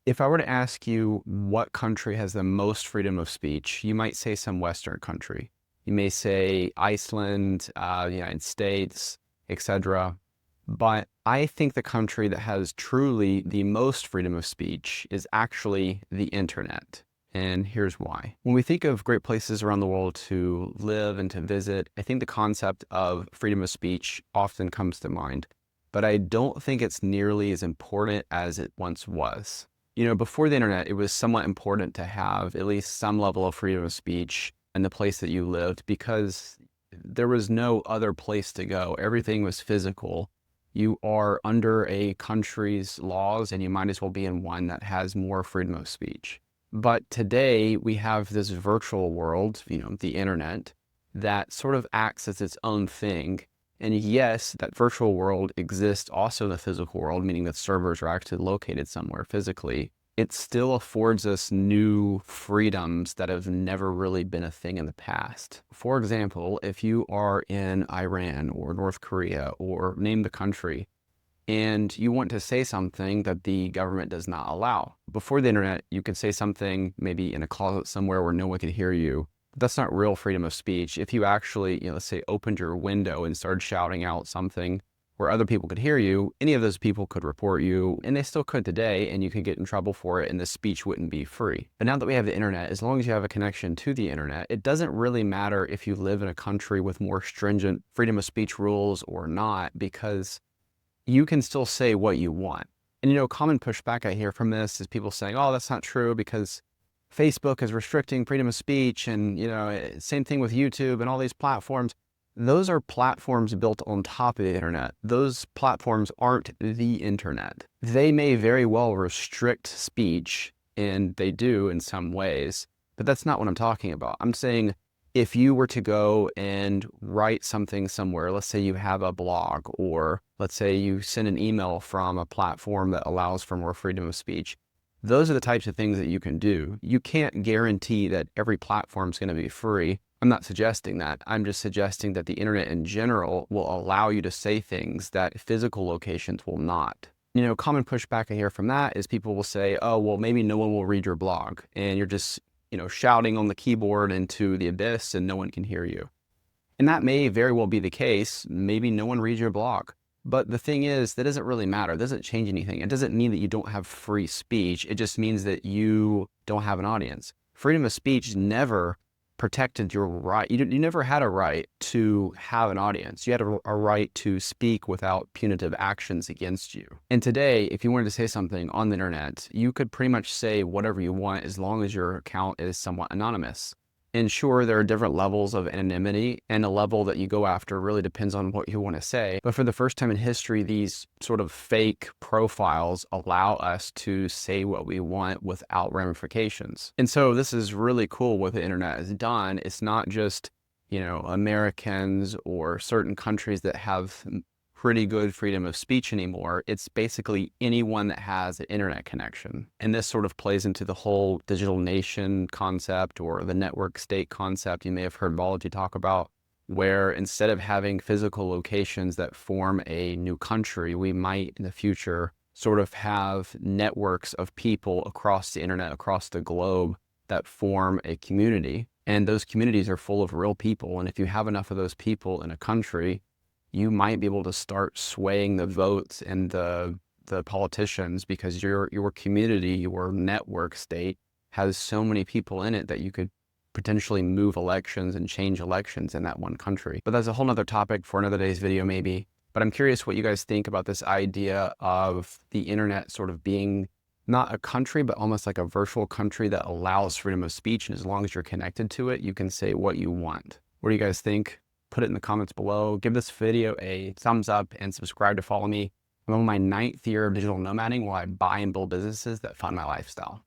If I were to ask you what country has the most freedom of speech, you might say some Western country. You may say Iceland, United States, etc. But I think the country that has truly the most freedom of speech is actually the internet. And here's why. When we think of great places around the world to live and to visit, I think the concept of freedom of speech often comes to mind. But I don't think it's nearly as important as it once was. Before the internet, it was somewhat important to have at least some level of freedom of speech in the place that you lived because there was no other place to go. Everything was physical. You are under a country's laws and you might as well be in one that has more freedom of speech. But today we have this virtual world, the internet, that sort of acts as its own thing. And yes, that virtual world exists also in the physical world, meaning that servers are actually located somewhere physically. It still affords us new freedoms that have never really been a thing in the past. For example, if you are in Iran or North Korea or name the country, and you want to say something that the government does not allow. Before the internet, you could say something maybe in a closet somewhere where no one could hear you. That's not real freedom of speech. If you actually, let's say, opened your window and started shouting out something where other people could hear you, any of those people could report you, and they still could today, and you could get in trouble for it, and the speech wouldn't be free. But now that we have the internet, as long as you have a connection to the internet, it doesn't really matter if you live in a country with more stringent freedom of speech rules or not, because you can still say what you want. And common pushback I hear from this is people saying, oh, that's not true because Facebook is restricting freedom of speech, and same thing with YouTube and all these platforms. Those are platforms built on top of the internet. Those platforms aren't the internet. They may very well restrict speech, and they do in some ways, but that's not what I'm talking about. I'm saying if you were to go and write something somewhere, let's say you have a blog, or let's say you send an email from a platform that allows for more freedom of speech, those are the types of things that you can do. You can't guarantee that every platform is going to be free. I'm not suggesting that. I'm just suggesting that the internet in general will allow you to say things that physical locations will not. Common pushback I hear from that is people will say, oh, well, maybe no one will read your blog, and you're just shouting on the keyboard into the abyss and no one can hear you. And that may very well be the case. Maybe no one reads your blog. But the thing is, that doesn't really matter. It doesn't change anything. It doesn't mean that you don't have free speech. It just means that you don't have an audience. Freedom of speech never protected your right. You never had a right to have an audience. You had a right to speak without punitive actions against you. And today, if you wanted to say something on the internet, you could pretty much say whatever you want as long as your account is somewhat anonymous. And sure, there are different levels of anonymity, and a level that you go after really depends on what you want to say. But for the first time in history, these sort of fake profiles allow us to say what we want without ramifications. And so this is really cool what the internet has done. It's not just, Americans or certain countries that have pretty good freedom of speech anymore. It's basically anyone that has an internet connection. And this sort of plays into the whole digital nation concept or the network state concept you may have heard Balaji talk about, where instead of having physical locations that form a new country, we might in the future sort of have networks of people across the internet, across the globe that form a community. And those communities are full of real people. And if you have enough of those people in a country, you might be able to start swaying the votes and the politicians because your community, your network state has so many people in it that you could potentially move elections and change elections in that one country. But that's a whole nother topic for another day's video maybe. But I'm curious what you guys think about this idea of the internet sort of being not a country, but almost like a virtual country that allows freedom of speech. And as long as you're connected to it, you can say what you want. What do you guys think? Put it in the comments below. Give this video a thumbs up and subscribe to follow me. I'm on my 9th year of digital nomading where I buy and build businesses that fund my lifestyle.